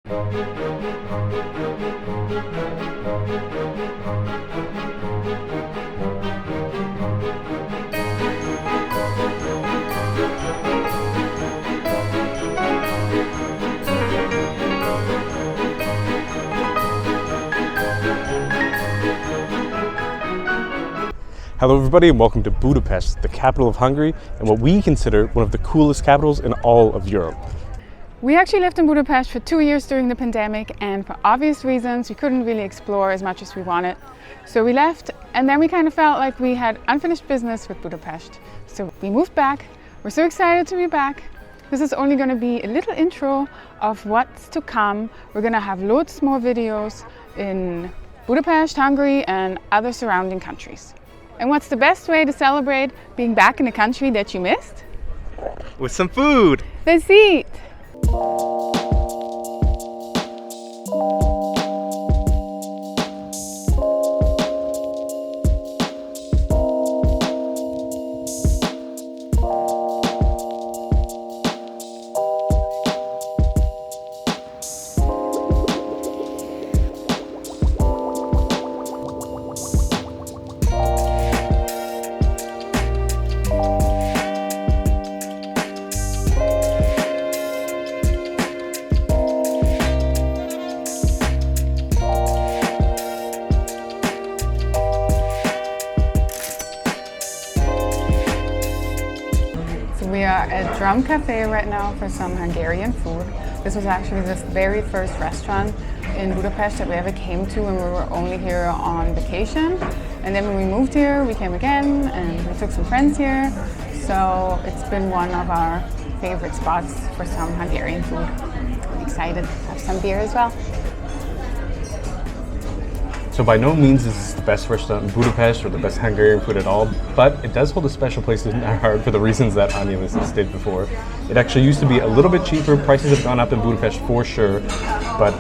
Hello everybody and welcome to Budapest, the capital of Hungary and what we consider one of the coolest capitals in all of Europe. We actually lived in Budapest for 2 years during the pandemic, and for obvious reasons we couldn't really explore as much as we wanted. So we left, and then we kind of felt like we had unfinished business with Budapest. So we moved back. We're so excited to be back. This is only going to be a little intro of what's to come. We're going to have loads more videos in Budapest, Hungary and other surrounding countries. And what's the best way to celebrate being back in a country that you missed? With some food! Let's eat! We are at Drum Cafe right now for some Hungarian food. This was actually the very first restaurant in Budapest that we ever came to when we were only here on vacation. And then when we moved here, we came again and we took some friends here. So it's been one of our favorite spots for some Hungarian food. I'm excited to have some beer as well. So by no means is this the best restaurant in Budapest or the best Hungarian food at all, but it does hold a special place in our heart for the reasons that Anya was stated before. It actually used to be a little bit cheaper. Prices have gone up in Budapest for sure, but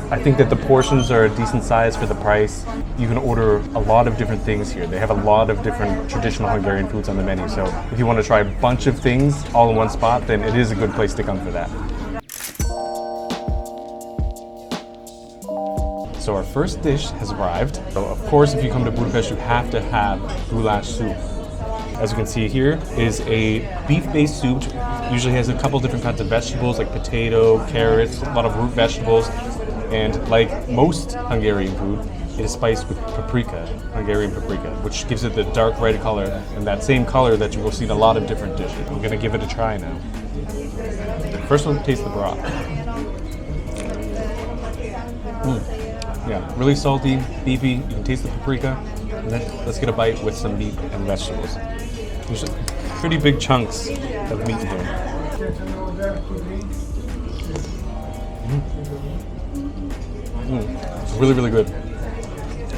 I think that the portions are a decent size for the price. You can order a lot of different things here. They have a lot of different traditional Hungarian foods on the menu, so if you want to try a bunch of things all in one spot, then it is a good place to come for that. So our first dish has arrived. So of course, if you come to Budapest, you have to have goulash soup. As you can see here is a beef-based soup. Usually has a couple different kinds of vegetables like potato, carrots, a lot of root vegetables. And like most Hungarian food, it is spiced with paprika, Hungarian paprika, which gives it the dark red color and that same color that you will see in a lot of different dishes. I'm gonna give it a try now. First we'll taste the broth. Yeah, really salty, beefy. You can taste the paprika. And then let's get a bite with some meat and vegetables. There's pretty big chunks of meat here. It's really, really good.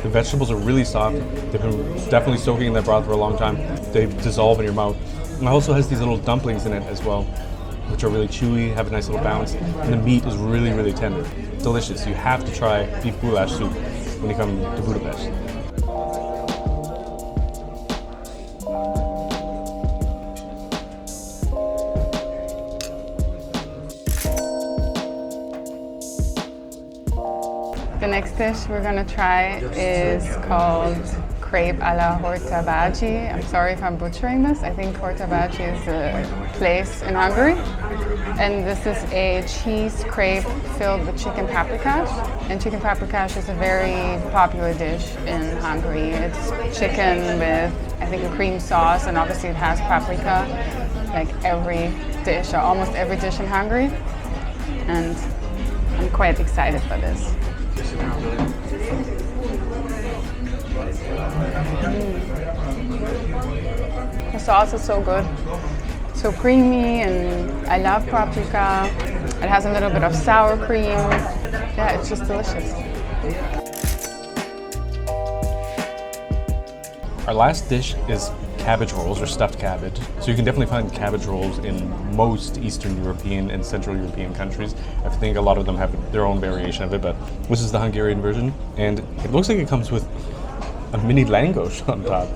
The vegetables are really soft. They've been definitely soaking in that broth for a long time. They dissolve in your mouth. And it also has these little dumplings in it as well, which are really chewy, have a nice little bounce, and the meat is really, really tender. Delicious. You have to try beef goulash soup when you come to Budapest. The next dish we're going to try is called crepe alla Hortobágyi. I'm sorry if I'm butchering this. I think Hortobágyi is a place in Hungary. And this is a cheese crepe filled with chicken paprikash. And chicken paprikash is a very popular dish in Hungary. It's chicken with, I think, a cream sauce, and obviously it has paprika, like every dish, or almost every dish in Hungary. And I'm quite excited for this. The sauce is so good, so creamy, and I love paprika. It has a little bit of sour cream. Yeah, it's just delicious. Our last dish is cabbage rolls or stuffed cabbage. So you can definitely find cabbage rolls in most Eastern European and Central European countries. I think a lot of them have their own variation of it, but this is the Hungarian version. And it looks like it comes with a mini langosh on top.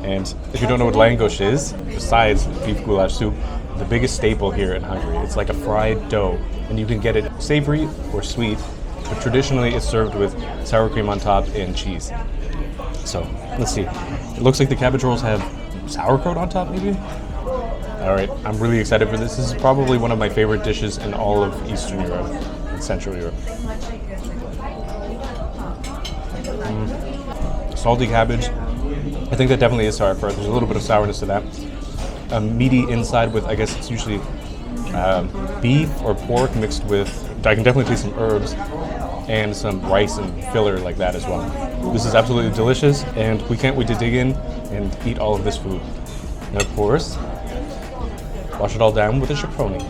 And if you don't know what langosh is, besides beef goulash soup, the biggest staple here in Hungary. It's like a fried dough, and you can get it savory or sweet, but traditionally it's served with sour cream on top and cheese. So, let's see. It looks like the cabbage rolls have sauerkraut on top, maybe? All right, I'm really excited for this. This is probably one of my favorite dishes in all of Eastern Europe and Central Europe. Salty cabbage. I think that definitely is sauerkraut. There's a little bit of sourness to that. Meaty inside with, I guess it's usually beef or pork mixed with, I can definitely taste some herbs and some rice and filler like that as well. This is absolutely delicious, and we can't wait to dig in and eat all of this food. And of course, wash it all down with a chaperone.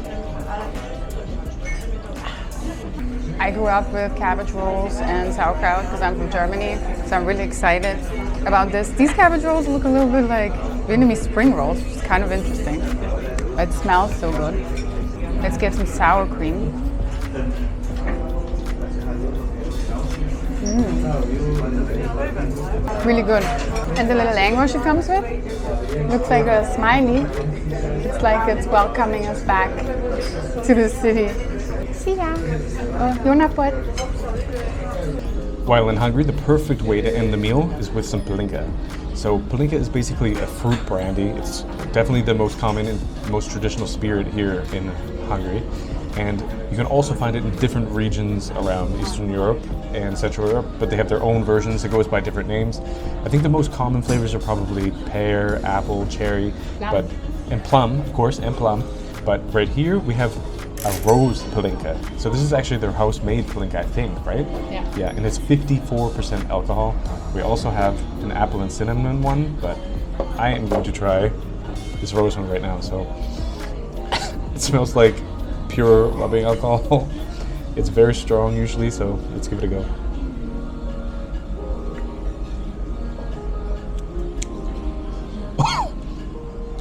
I grew up with cabbage rolls and sauerkraut because I'm from Germany, so I'm really excited about this. These cabbage rolls look a little bit like Vietnamese spring rolls, which is kind of interesting. It smells so good. Let's get some sour cream. Really good. And the little language it comes with looks like a smiley. It's like it's welcoming us back to the city. See ya. You're not what? While in Hungary, the perfect way to end the meal is with some Palinka. So Palinka is basically a fruit brandy. It's definitely the most common and most traditional spirit here in Hungary. And you can also find it in different regions around Eastern Europe and Central Europe, but they have their own versions. It goes by different names. I think the most common flavors are probably pear, apple, cherry, and plum, of course, and plum. But right here we have a rose Palinka. So this is actually their house-made Palinka, I think, right? Yeah. Yeah, and it's 54% alcohol. We also have an apple and cinnamon one, but I am going to try this rose one right now. So it smells like pure rubbing alcohol. It's very strong usually, so let's give it a go.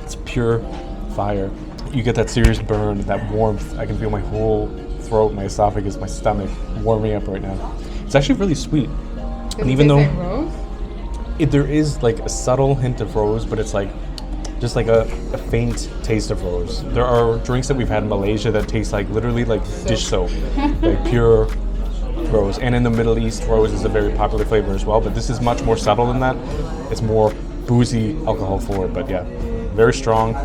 It's pure fire. You get that serious burn, that warmth. I can feel my whole throat, my esophagus, my stomach warming up right now. It's actually really sweet. And even though rose? There is like a subtle hint of rose, but it's like just like a faint taste of rose. There are drinks that we've had in Malaysia that taste like literally like dish soap, like pure rose. And in the Middle East, rose is a very popular flavor as well, but this is much more subtle than that. It's more boozy alcohol forward, but yeah, very strong,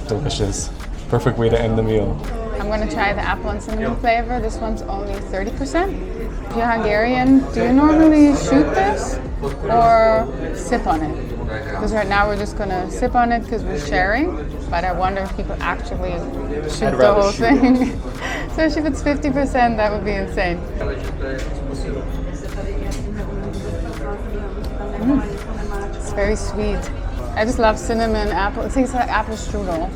delicious. Perfect way to end the meal. I'm going to try the apple and cinnamon flavor. This one's only 30%. If you're Hungarian, do you normally shoot this or sip on it? Because right now we're just going to sip on it because we're sharing, but I wonder if people actually shoot the whole thing. Especially if it's 50%, that would be insane. It's very sweet. I just love cinnamon, apple. It tastes like apple strudel.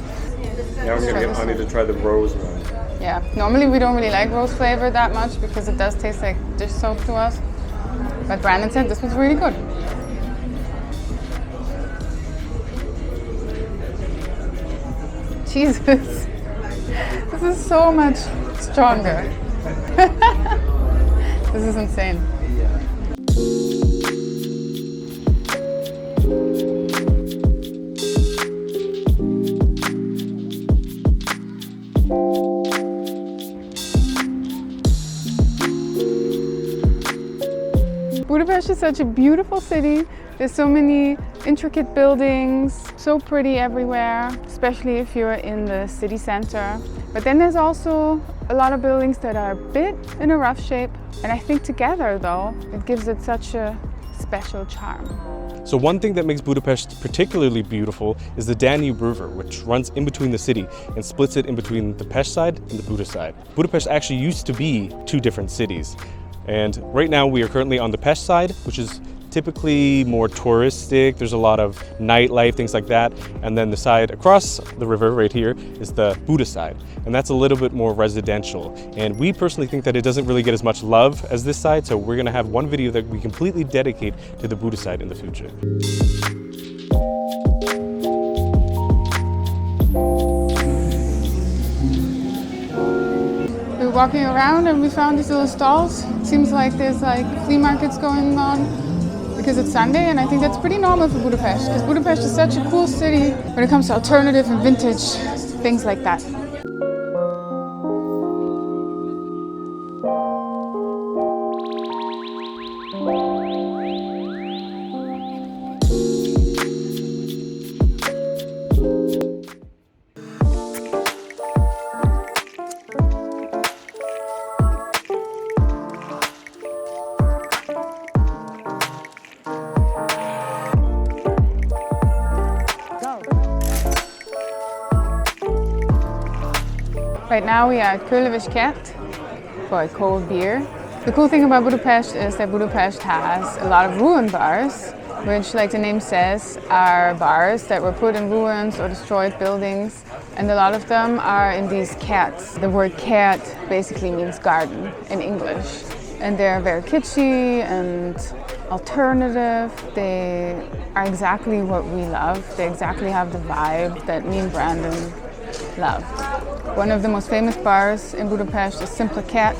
Now we're gonna get Honey to try the rose one. Yeah, normally we don't really like rose flavor that much because it does taste like dish soap to us. But Brandon said this was really good. Jesus, this is so much stronger. This is insane. Budapest is such a beautiful city. There's so many intricate buildings, so pretty everywhere, especially if you're in the city center. But then there's also a lot of buildings that are a bit in a rough shape. And I think together, though, it gives it such a special charm. So one thing that makes Budapest particularly beautiful is the Danube River, which runs in between the city and splits it in between the Pest side and the Buda side. Budapest actually used to be two different cities. And right now we are currently on the Pest side, which is typically more touristic. There's a lot of nightlife, things like that. And then the side across the river right here is the Buda side. And that's a little bit more residential. And we personally think that it doesn't really get as much love as this side. So we're gonna have one video that we completely dedicate to the Buda side in the future. We were walking around and we found these little stalls. It seems like there's like flea markets going on because it's Sunday, and I think that's pretty normal for Budapest because Budapest is such a cool city when it comes to alternative and vintage things like that. Right now we are at Kőleves Kert for a cold beer. The cool thing about Budapest is that Budapest has a lot of ruin bars, which, like the name says, are bars that were put in ruins or destroyed buildings. And a lot of them are in these kerts. The word kert basically means garden in English. And they're very kitschy and alternative. They are exactly what we love. They exactly have the vibe that me and Brandon love. One of the most famous bars in Budapest is Simple Cat.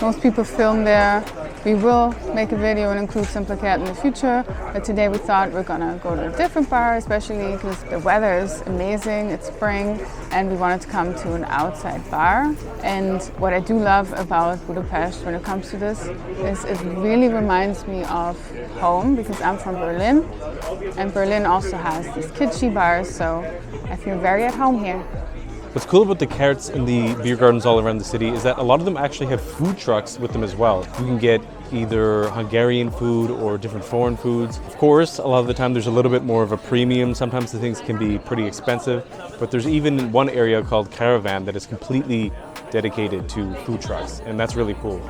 Most people film there. We will make a video and include Simple Cat in the future, but today we thought we're gonna go to a different bar, especially because the weather is amazing, it's spring, and we wanted to come to an outside bar. And what I do love about Budapest when it comes to this is it really reminds me of home, because I'm from Berlin, and Berlin also has these kitschy bars, so I feel very at home here. What's cool about the carts in the beer gardens all around the city is that a lot of them actually have food trucks with them as well. You can get either Hungarian food or different foreign foods. Of course, a lot of the time there's a little bit more of a premium. Sometimes the things can be pretty expensive, but there's even one area called Caravan that is completely dedicated to food trucks, and that's really cool.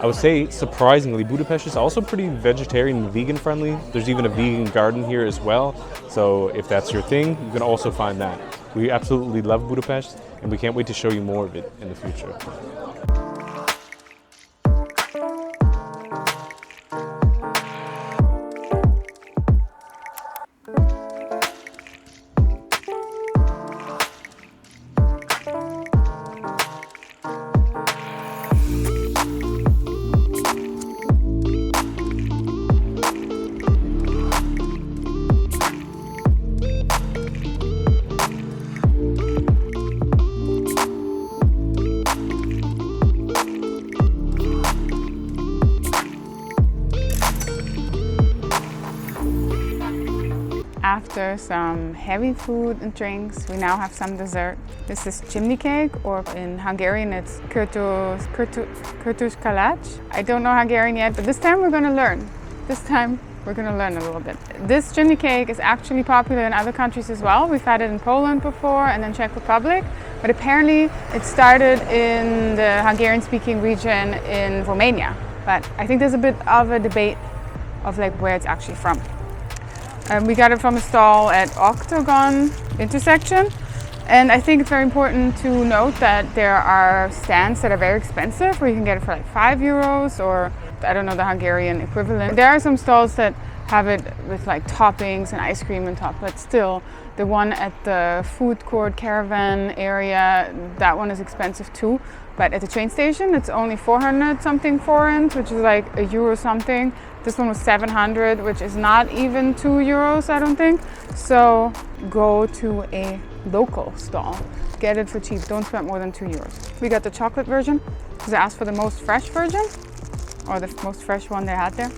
I would say, surprisingly, Budapest is also pretty vegetarian and vegan friendly. There's even a vegan garden here as well. So if that's your thing, you can also find that. We absolutely love Budapest, and we can't wait to show you more of it in the future. After some heavy food and drinks, we now have some dessert. This is chimney cake, or in Hungarian it's Kürtöskalác. I don't know Hungarian yet, but this time we're going to learn. This time we're going to learn a little bit. This chimney cake is actually popular in other countries as well. We've had it in Poland before and then Czech Republic, but apparently it started in the Hungarian-speaking region in Romania. But I think there's a bit of a debate of like where it's actually from. We got it from a stall at Octagon intersection, and I think it's very important to note that there are stands that are very expensive where you can get it for like €5 or I don't know the Hungarian equivalent. There are some stalls that have it with like toppings and ice cream on top, but still the one at the food court caravan area, that one is expensive too. But at the train station it's only 400 something forints, which is like €1 something. This one was 700, which is not even €2, I don't think. So go to a local stall. Get it for cheap. Don't spend more than €2. We got the chocolate version because I asked for the most fresh version, or the most fresh one they had there.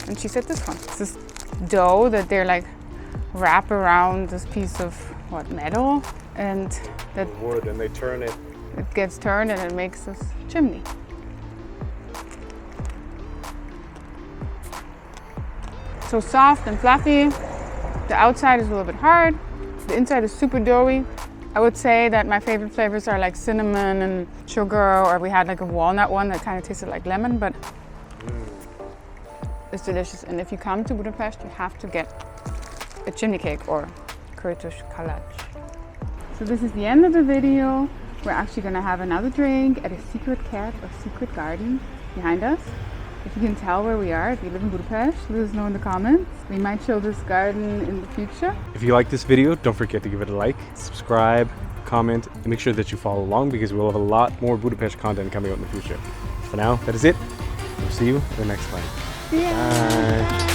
And she said this one. It's this dough that they're like wrap around this piece of metal, and that Wood, and they turn it. It gets turned and it makes this chimney. So soft and fluffy. The outside is a little bit hard. The inside is super doughy. I would say that my favorite flavors are like cinnamon and sugar, or we had like a walnut one that kind of tasted like lemon, but it's delicious. And if you come to Budapest, you have to get a chimney cake or Kürtöskalác. So this is the end of the video. We're actually gonna have another drink at a secret cat or secret garden behind us. If you can tell where we are, if you live in Budapest, let us know in the comments. We might show this garden in the future. If you like this video, don't forget to give it a like, subscribe, comment, and make sure that you follow along because we'll have a lot more Budapest content coming out in the future. For now, that is it. We'll see you in the next one. Yeah. Bye.